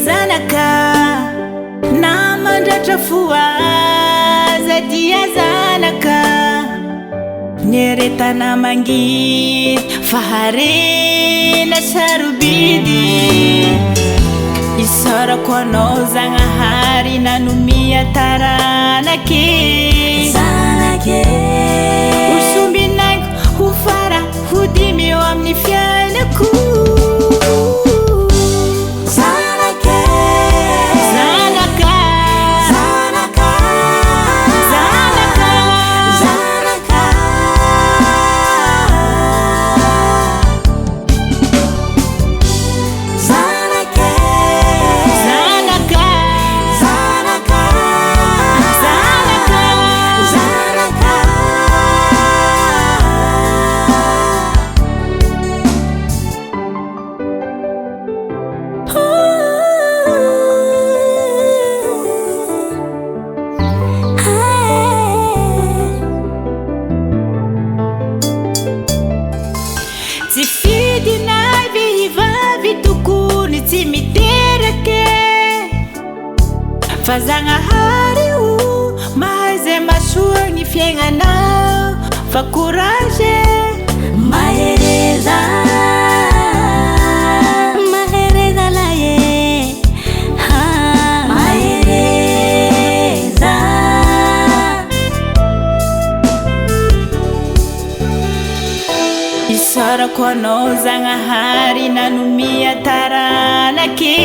zanaka namandratra foaza dia zanaka neretana mangity faharena sarobidy isarako anao zagnahary nanomia taranake zanake osombinaiko ho fara ho dimy eo amin'ny fiainako fa zagnahary io mahay masoa ny fiaignanao fa courage mahereza laye mahereza isarako anao zagnahary nanomia taranake